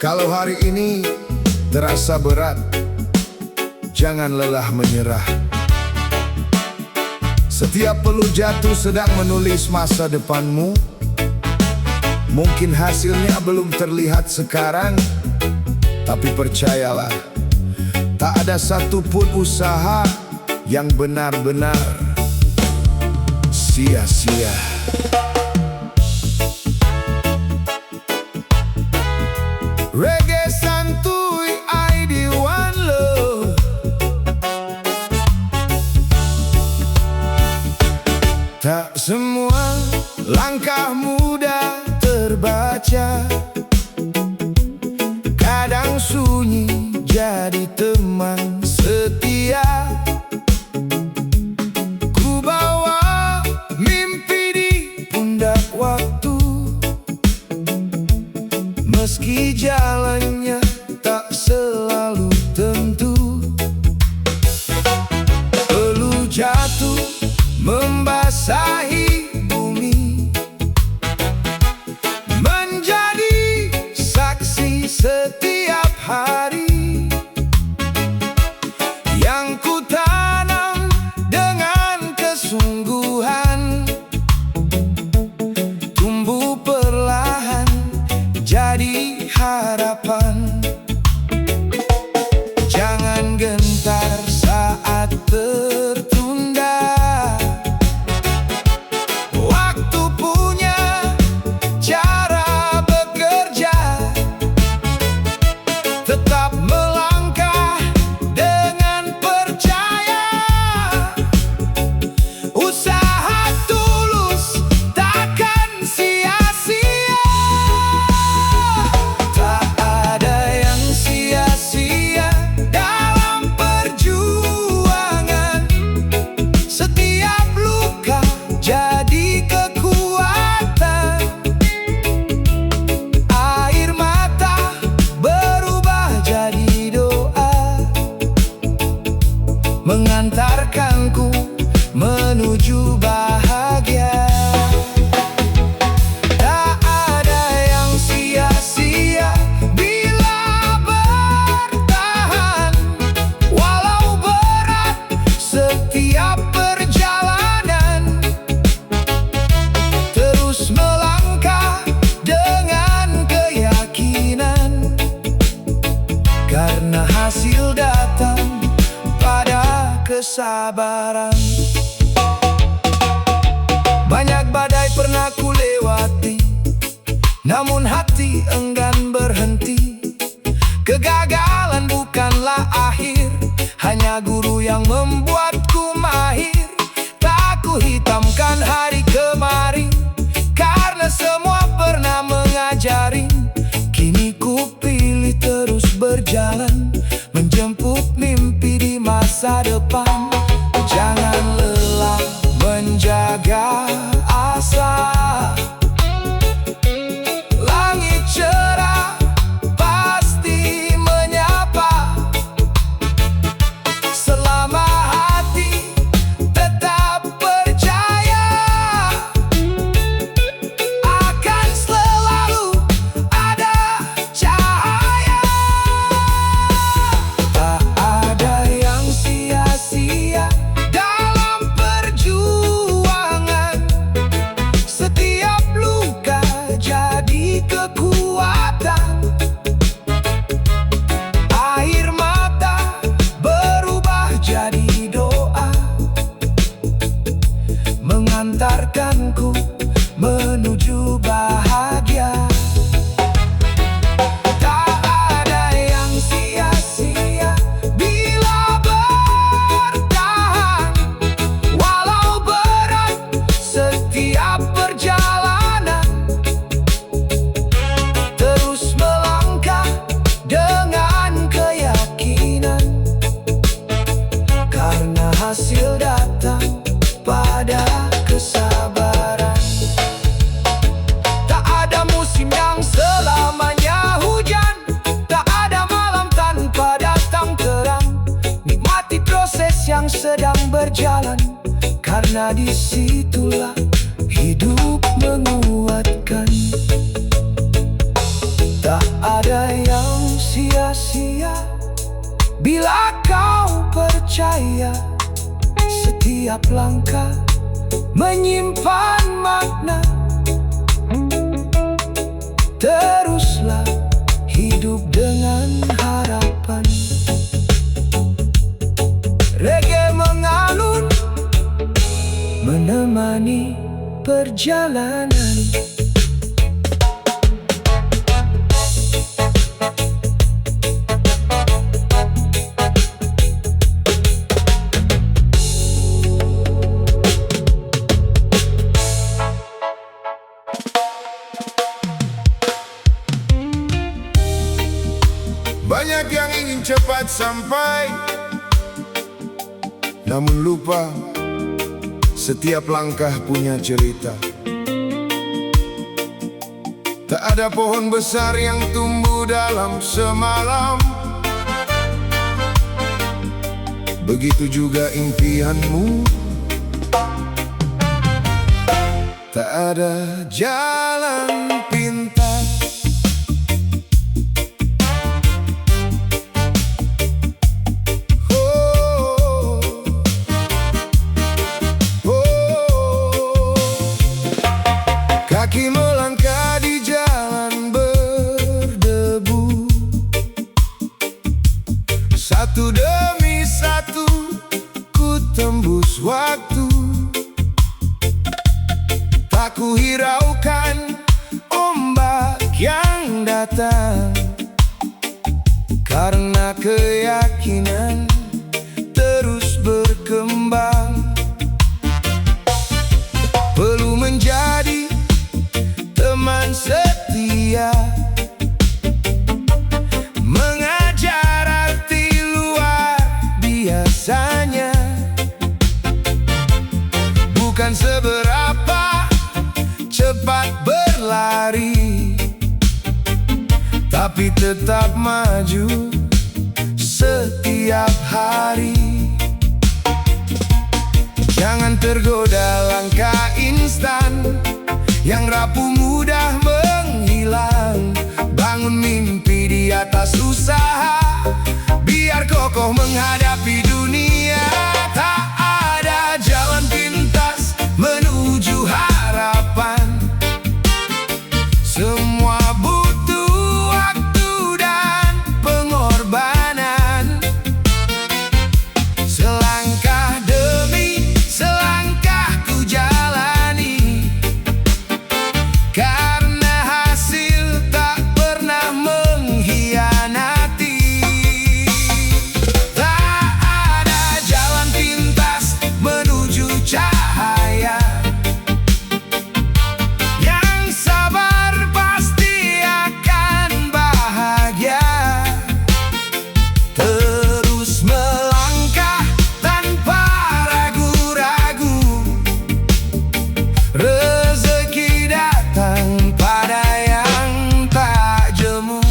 Kalau hari ini terasa berat, jangan lelah menyerah. Setiap peluh jatuh sedang menulis masa depanmu. Mungkin hasilnya belum terlihat sekarang, tapi percayalah, tak ada satupun usaha yang benar-benar sia-sia. Reggae santuy ID One Love. Tak semua langkah mudah terbaca, kadang sunyi jadi teman setia. Ku bawa mimpi di pundak waktu, meski jalannya tak selalu tentu. Peluh jatuh membasahi bumi, menjadi saksi setiap hari yang ku tanam dengan kesungguhan, tumbuh perlahan jadi harapan. Jangan gentar saat tertunda, waktu punya cara bekerja. Tetap melangkah dengan percaya, usaha tulus takkan sia-sia. Tak ada yang sia-sia dalam perjuangan. Setiap luka jadi kekuatan, air mata berubah jadi doa, mengantarkanku menuju bahagia. Tak ada yang sia-sia bila bertahan, walau berat setiap perjalanan. Terus melangkah dengan keyakinan, karena hasil datang pada kesabaran. Banyak badai pernah ku lewati, namun hati enggan berhenti. Kegagalan bukanlah akhir, hanya guru yang membuatku mahir. Tak ku hitamkan hari kemarin, karena semua pernah mengajari. Kini ku pilih terus berjalan, menjemput mimpi di masa depan. Jangan lelah menjaga asa, langit cerah pasti menyapa. Selama hati tetap percaya, akan selalu ada cahaya. Tak ada yang sia-sia dalam perjuangan. Setiap luka jadi kekuatan, air mata berubah jadi doa, mengantarkanku menuju bahagia. Tak ada yang sia-sia bila bertahan, walau berat setiap perjalanan. Terus melangkah dengan keyakinan, karena hasil datang pada kesabaran. Tak ada musim yang selamanya hujan, tak ada malam tanpa datang terang. Nikmati proses yang sedang berjalan, karena disitulah hidup menguatkan. Tak ada yang Bila kau percaya setiap langkah menyimpan makna, teruslah hidup dengan harapan. Reggae mengalun, menemani perjalanan. Banyak yang ingin cepat sampai, namun lupa setiap langkah punya cerita. Tak ada pohon besar yang tumbuh dalam semalam, begitu juga impianmu. Tak ada jalan pintas, kaki melangkah di jalan berdebu, satu demi satu ku tembus waktu. Tak ku hiraukan ombak yang datang, karena keyakinan terus berkembang. Perlu menjadi teman setia, mengajar arti luar biasanya. Bukan seberapa cepat berlari, tapi tetap maju setiap hari. Jangan tergoda langkah instan yang rapuh mudah menghilang. Bangun mimpi di atas usaha, biar kokoh menghadapi dunia. Tak ada jalan pintas menuju harapan, semua butuh waktu dan pengorbanan. Selangkah demi selangkah ku jalani, karena hasil tak pernah mengkhianati. Tak ada jalan pintas menuju cahaya, yang sabar pasti akan bahagia. Terus melangkah tanpa ragu-ragu, rezeki datang pada yang tak jemu.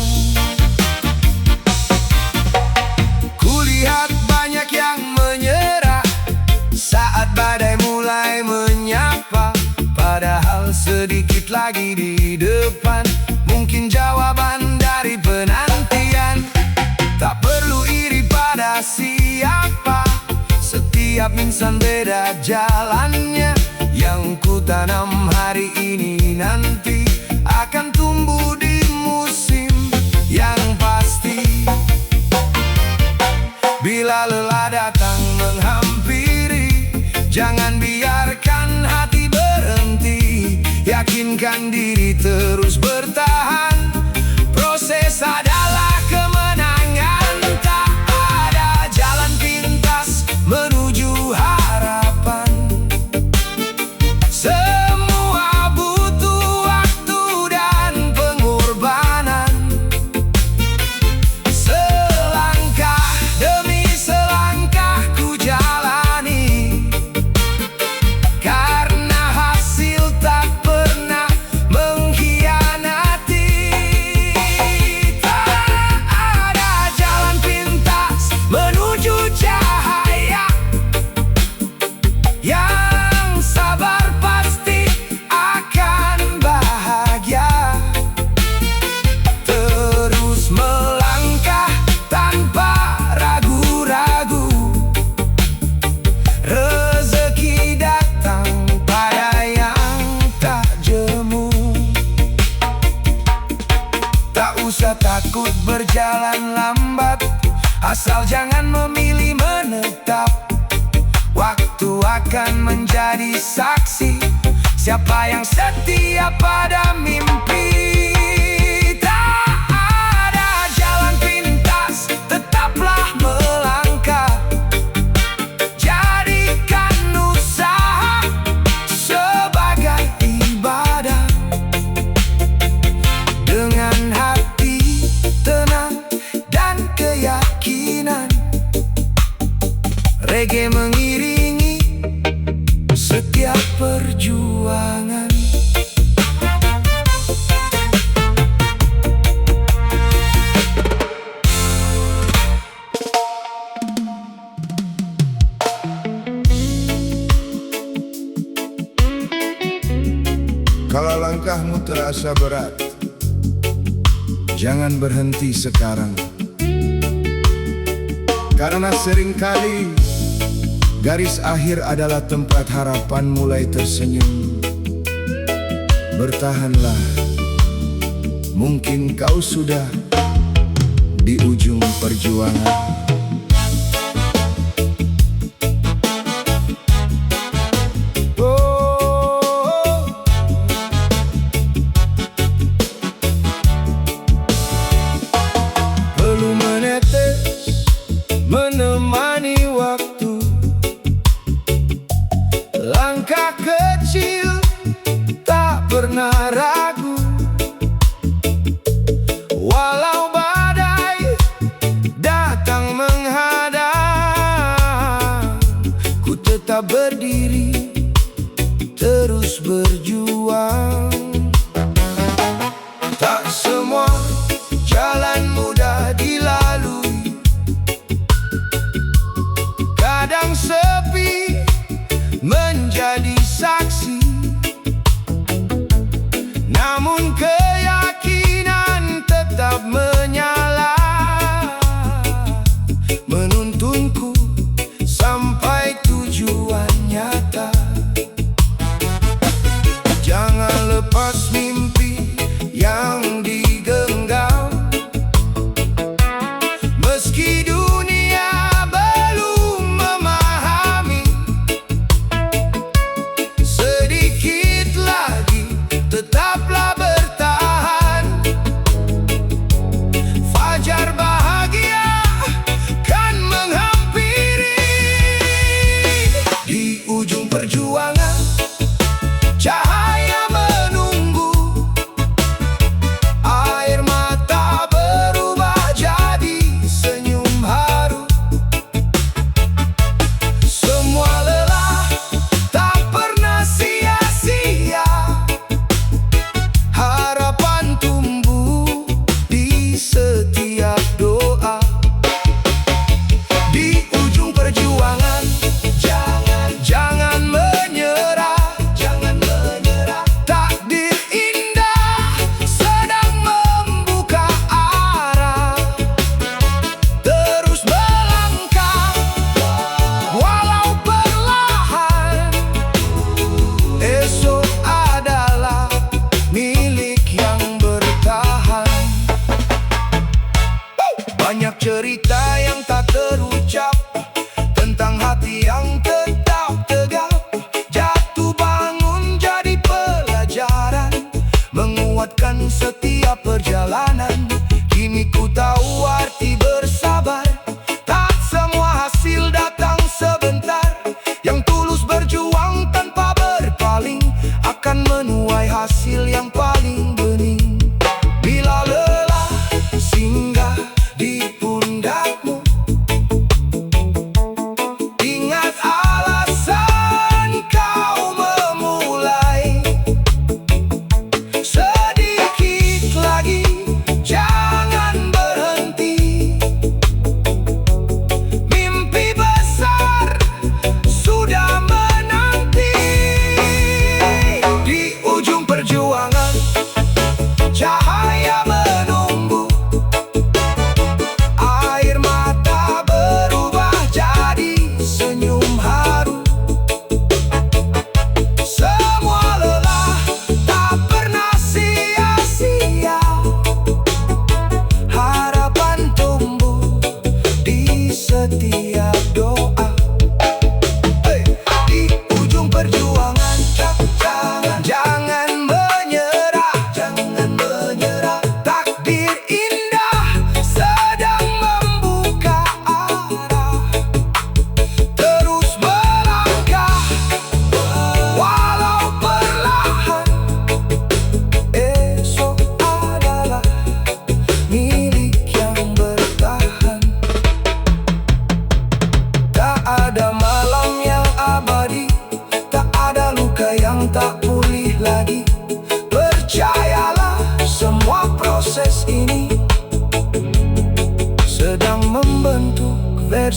Kulihat banyak yang menyerah saat badai mulai menyapa, padahal sedikit lagi di depan mungkin jawaban dari penantian. Tak perlu iri pada siapa, setiap insan beda jalannya. Yang ku tanam hari ini nanti akan tumbuh di musim yang pasti. Bila lelah datang menghampiri, jangan biarkan hati berhenti. Yakinkan diri terus bertahan, proses adalah kemenangan. Tak ada jalan pintas menuju harapan, semua butuh waktu dan pengorbanan. Selangkah demi selangkah ku jalani, karena hasil tak pernah mengkhianati. akan menjadi saksi siapa yang setia pada mimpi. Tak ada jalan pintas, tetaplah melangkah. Jadikan usaha sebagai ibadah. Dengan hati tenang dan keyakinan, reggae mengiringi setiap perjuangan. Kalau langkahmu terasa berat, jangan berhenti sekarang. Karena seringkali garis akhir adalah tempat harapan mulai tersenyum. Bertahanlah, mungkin kau sudah di ujung perjuangan. Perlu menetes, menemani waktu. Langkah kecil tak pernah ragu. Walau badai datang menghadang, ku tetap berdiri, terus berjuang. Tak semua jalan mudah dilalui. Kadang sepi menjadi saksi, namun keyakinan tetap menyala, menuntunku sampai tujuan nyata. Jangan lepas mimpi yang digenggam, meski dunia belum memahami. Sedikit lagi, tetaplah bertahan. Fajar bahagia kan menghampiri. Di ujung perjuangan, cahaya menunggu. Air mata berubah jadi senyum haru. Semua lelah tak pernah sia-sia. Harapan tumbuh di setiap doa. Di ujung perjuangan, jangan menyerah.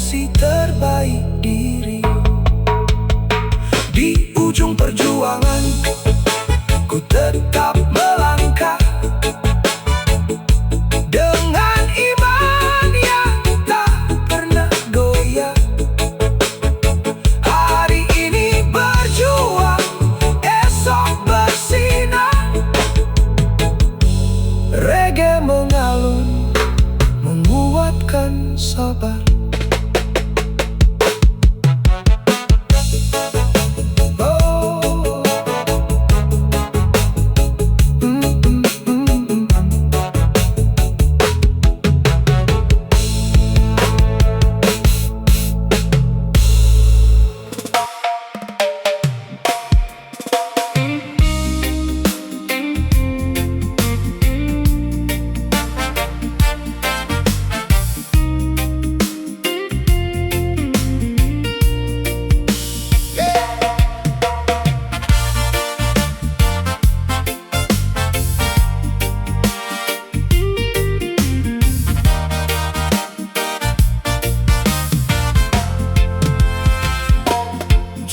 versi terbaik diri. Di ujung perjuangan ku tetap melangkah dengan iman yang tak pernah goyah. Hari ini berjuang, esok bersinar. Reggae mengalun, menguatkan sabar.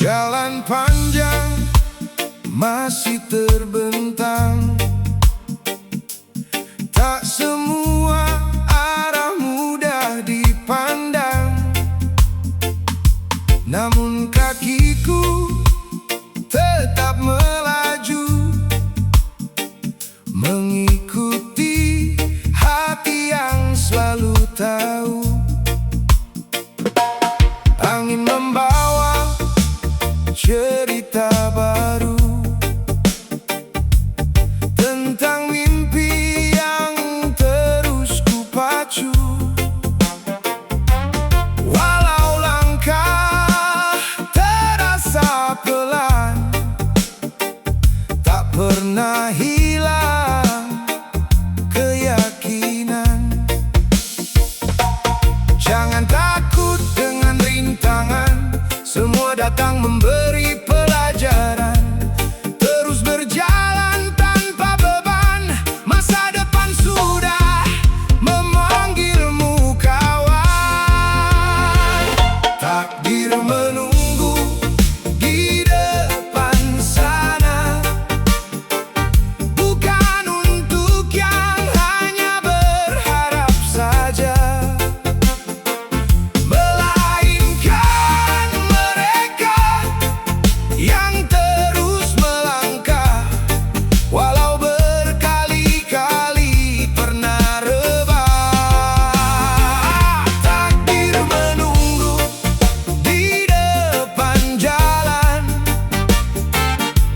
Jalan panjang masih terbentang, tak semua arah mudah dipandang. Namun kakiku tetap melaju, mengikuti hati yang selalu tahu. Angin membawa cerita baru tentang mimpi yang terus kupacu. Walau langkah terasa pelan, tak pernah hilang keyakinan. Jangan takut dengan rintangan, semua datang memberi pelajaran. Terus berjalan tanpa beban, masa depan sudah memanggilmu kawan. Takdir menunggu di depan sana, bukan untuk yang hanya berharap saja, melainkan mereka yang terus melangkah, walau berkali-kali pernah rebah. Takdir menunggu di depan jalan,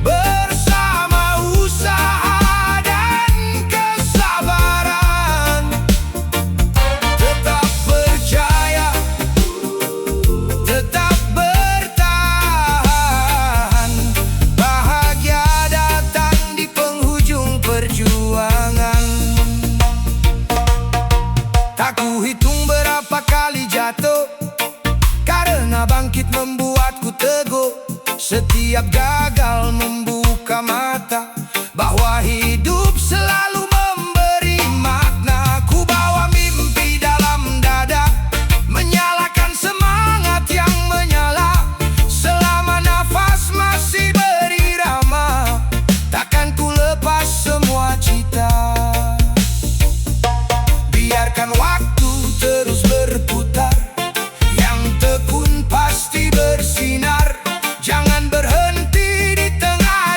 bersama usaha dan kesabaran. Tetap percaya, tetap bertahan, bahagia datang di penghujung perjuangan. Tak kuhitung berapa kali jatuh, karena bangkit membuatku teguh. Setiap gagal membuka mata bahwa hidup selalu memberi makna. Ku bawa mimpi dalam dada, menyalakan semangat yang menyala. Selama nafas masih berirama, takkan ku lepas semua cita. Biarkan waktu terus berputar, yang tekun pasti bersinar. Jangan berhenti di tengah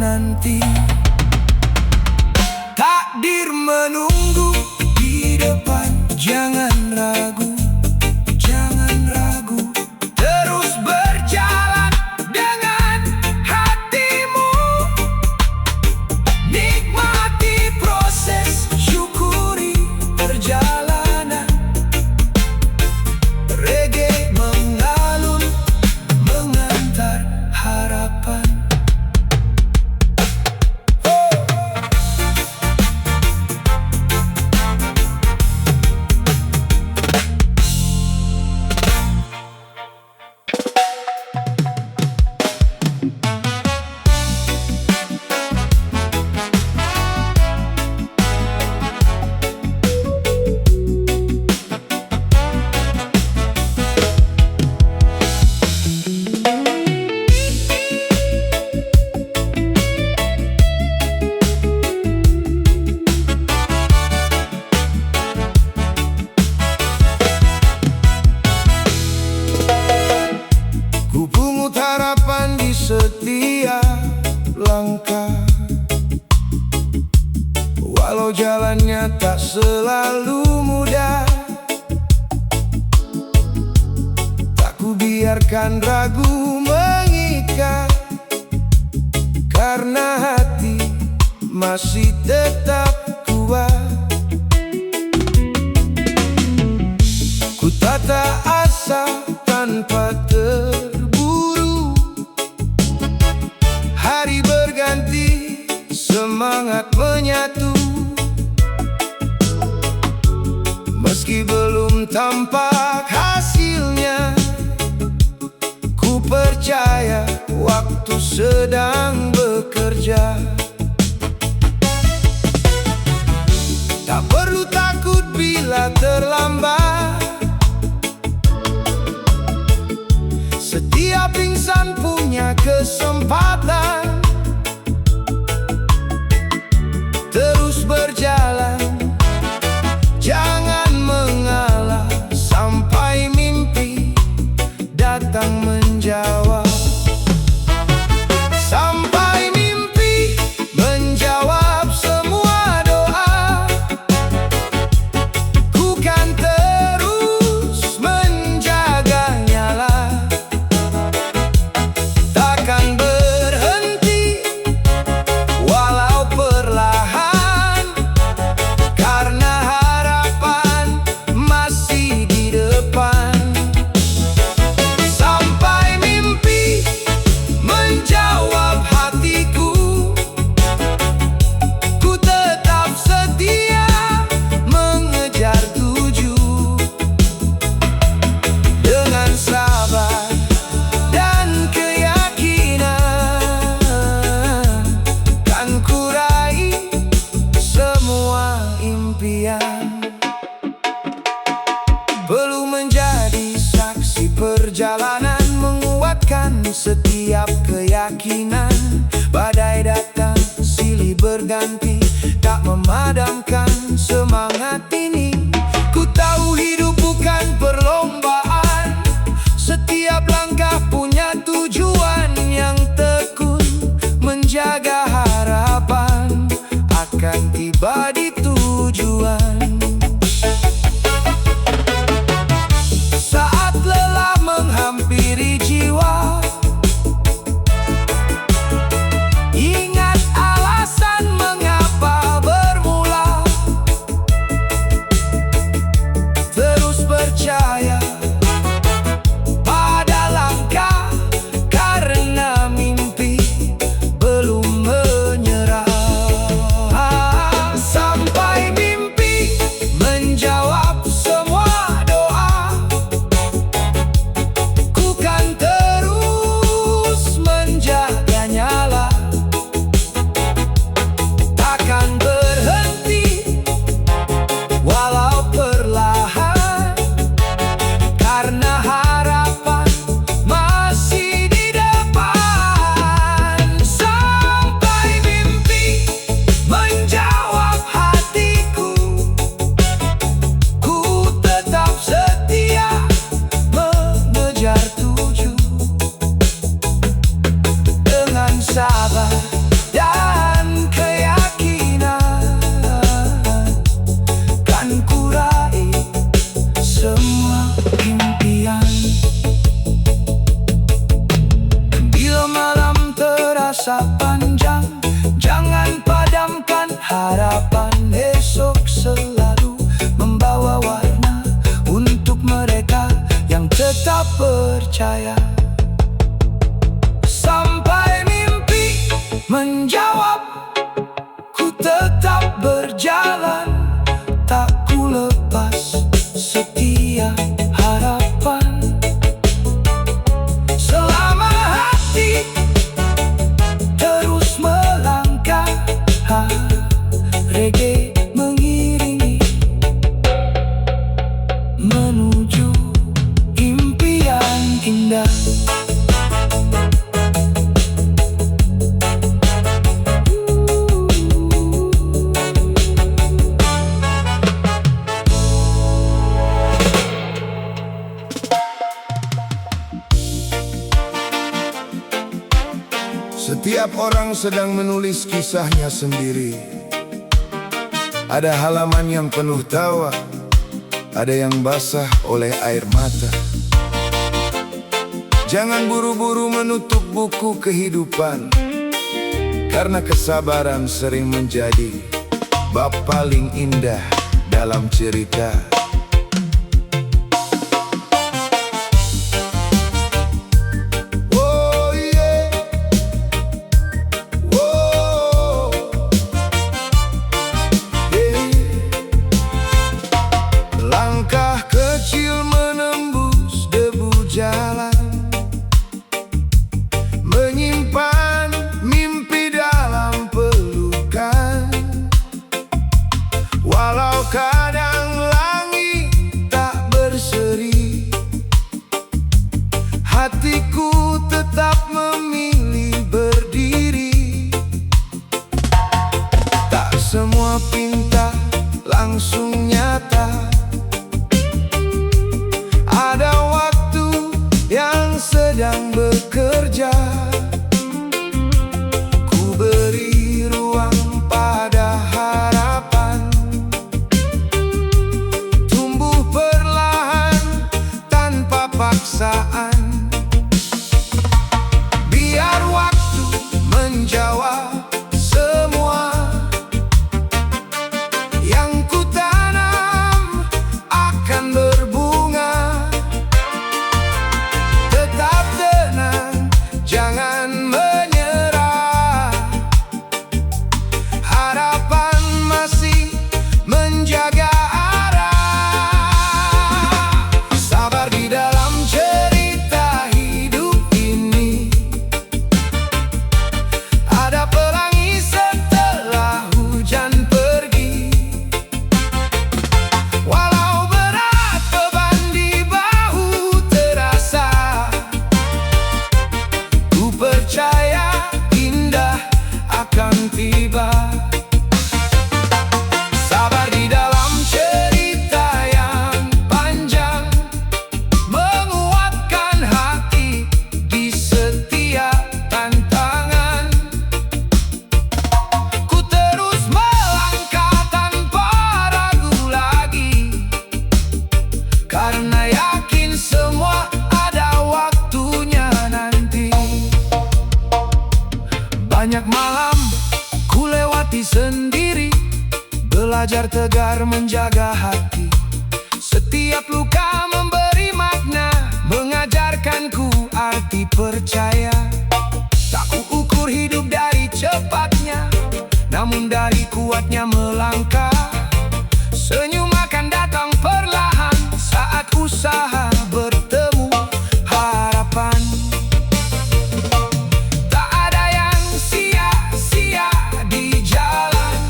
nanti. Takdir menunggu di depan, jangan ragu, jangan ragu. Terus berjalan dengan hatimu, nikmati proses, syukuri perjalanan. Reggae mengalun, mengantar harapan. Ku pungut harapan di setiap langkah, walau jalannya tak selalu mudah. Tak ku biarkan ragu mengikat, karena hati masih tetap kuat. Ku tata asa tanpa terburu, hari berganti, semangat menyatu. Meski belum tampak hasilnya, ku percaya waktu sedang bekerja. Tak perlu takut bila terlambat, setiap insan punya kesempatan. Terus berjalan, jangan mengalah, sampai mimpi datang menjawab. Sampai mimpi menjawab semua doa, ku kan terus menjaganya lah. Takkan berhenti walau perlahan, karena harapan masih di depan. Sampai mimpi menjawab hatiku, ku tetap setia mengejar tuju. Dengan sabar dan keyakinan, kan ku raih semua impian. Perlu menjadi saksi perjalanan, menguatkan setiap keyakinan. Badai datang silih berganti, tak memadamkan semangat ini. Ku tahu hidup bukan perlombaan, setiap langkah punya tujuan yang tekun. Menjaga harapan akan tiba di tujuan. Saat lelah menghampiri jiwa, ingat alasan mengapa bermula. Terus percaya pada langkah, karena mimpi belum menyerah. Sampai percaya. Sampai mimpi menjawab, ku tetap berjalan. Tak ku lepas setiap harapan. Selama hati terus melangkah, reggae mengiringi menuju impian indah. Setiap orang sedang menulis kisahnya sendiri. Ada halaman yang penuh tawa, ada yang basah oleh air mata. Jangan buru-buru menutup buku kehidupan, karena kesabaran sering menjadi bab paling indah dalam cerita. Langkah kecil menembus debu jalan, menyimpan mimpi dalam pelukan. Walau kadang langit tak berseri, hatiku tetap memilih berdiri. Tak semua pinta langsung nyata, ada waktu yang sedang bekerja. Ku beri ruang pada harapan, tumbuh perlahan tanpa paksaan. Biar waktu menjawab semua yang ku tanam akan berbunga. Tetap tenang, jangan menyerah, harapan masih menjaga arah. Sabar di dalam cerita hidup ini, ada pelangi setelah hujan pergi. Walau berat beban di bahu terasa, ku percaya indah akan tiba. Sabar di dalam cerita yang panjang, menguatkan hati di setiap tantangan. Ku terus melangkah tanpa ragu lagi, karena yakin semua ada waktunya nanti. Banyak malam ku lewati sendiri, belajar tegar menjaga hati. Setiap luka memberi makna, mengajarkanku arti percaya. Tak ku ukur hidup dari cepatnya, namun dari kuatnya melangkah. Senyum akan datang perlahan saat usaha bertemu harapan. Tak ada yang sia-sia di jalan,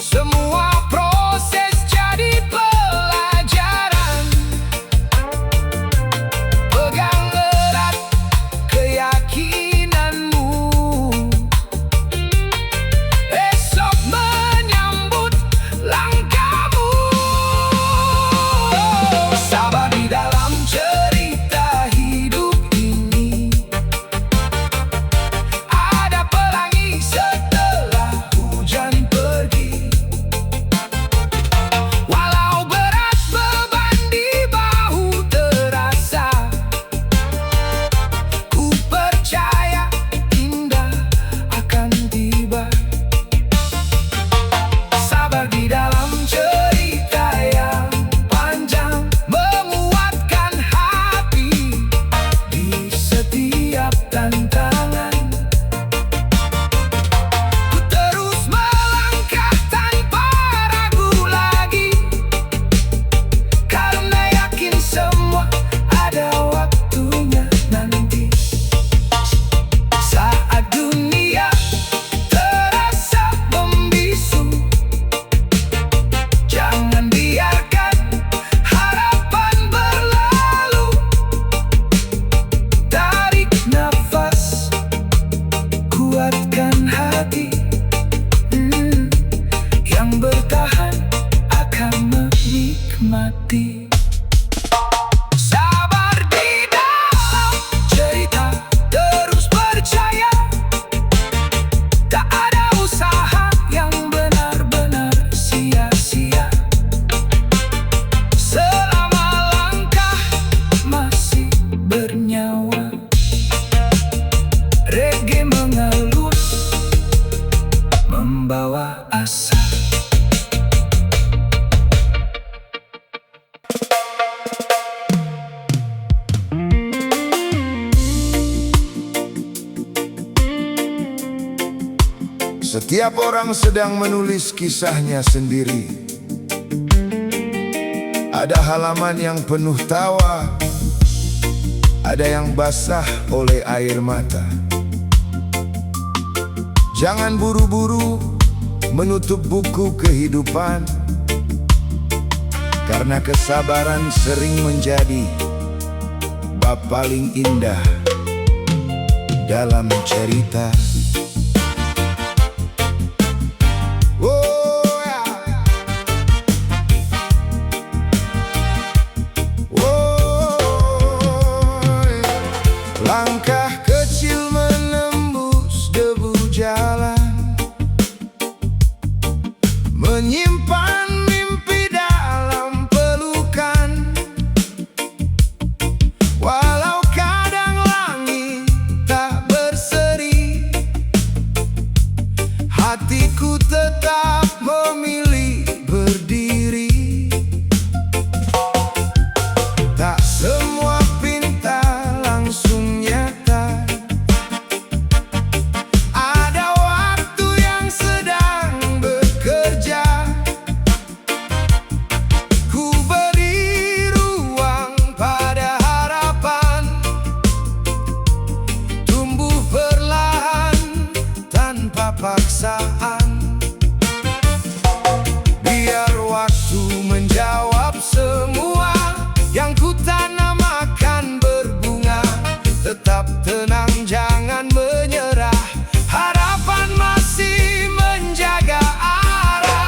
semua proses jadi pelajaran. Pegang erat keyakinanmu, esok mengelus, membawa asa. Setiap orang sedang menulis kisahnya sendiri. Ada halaman yang penuh tawa, ada yang basah oleh air mata. Jangan buru-buru menutup buku kehidupan, karena kesabaran sering menjadi bab paling indah dalam cerita. Langkah kecil menembus debu jalan, menyimpan mimpi dalam pelukan. Walau kadang langit tak berseri, hatiku tetap memilih berdiri. Tak semua pinta langsung nyata, ada waktu yang sedang bekerja. Ku beri ruang pada harapan, tumbuh perlahan tanpa paksaan. Biar waktu menjawab semua yang ku tanam akan berbunga. Tetap tenang, jangan menyerah, harapan masih menjaga arah.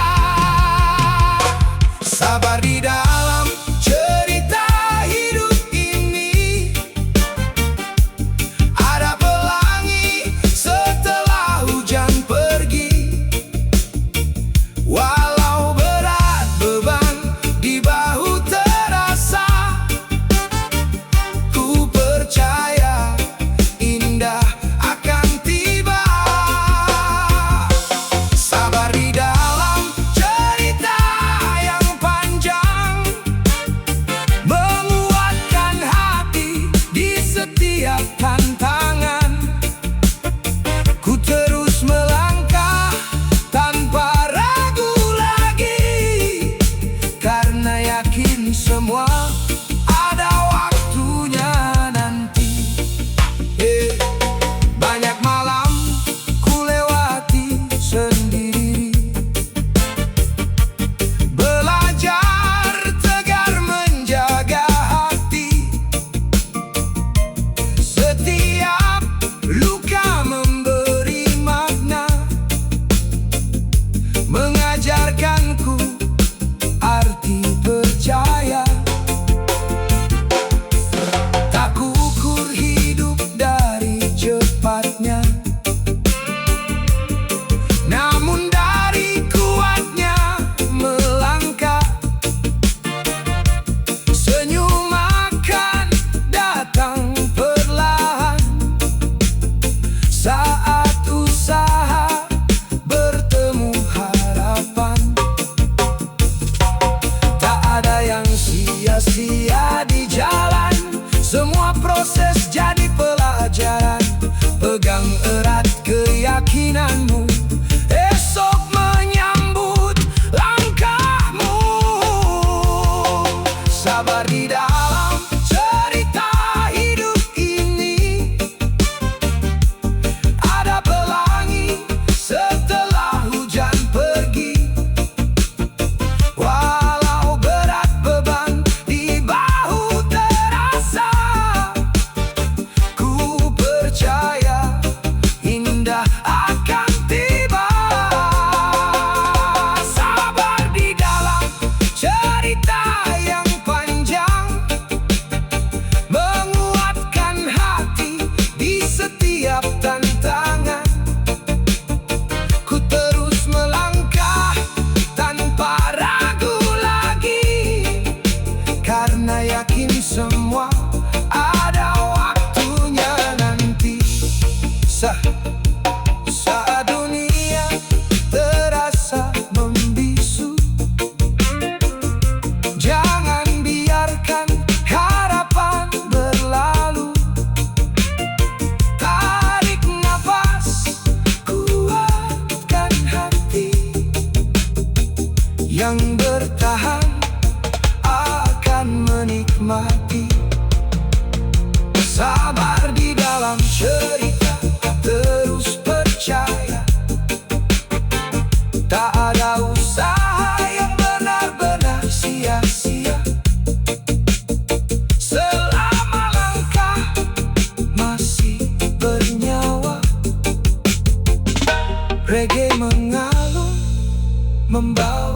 Sabar di dalam cerita hidup ini, ada pelangi setelah hujan pergi. Walau berat beban di bahu terasa, ku percaya indah akan tiba. Sabar di dalam cerita yang panjang, menguatkan hati di setiap tantangan. Ku terus melangkah tanpa ragu lagi, karena yakin semua ada waktunya nanti. Banyak malam ku lewati sendiri, belajar tegar menjaga hati. Setiap luka memberi makna, mengajarkanku arti percaya. Tak kuukur hidup dari cepatnya, namun dari kuatnya melangkah. Senyum akan datang perlahan saat usaha bertemu harapan. Tak ada yang sia-sia di jalan, semua proses jadi pelajaran. Pegang erat keyakinanmu, esok menyambut langkahmu. Sabar di dalam cerita hidup ini, ada pelangi setelah hujan pergi. Walau berat beban di bahu terasa, ku percaya indah akan tiba. Tak ada usaha yang benar-benar sia-sia selama langkah masih bernyawa. Reggae mengalun, membawa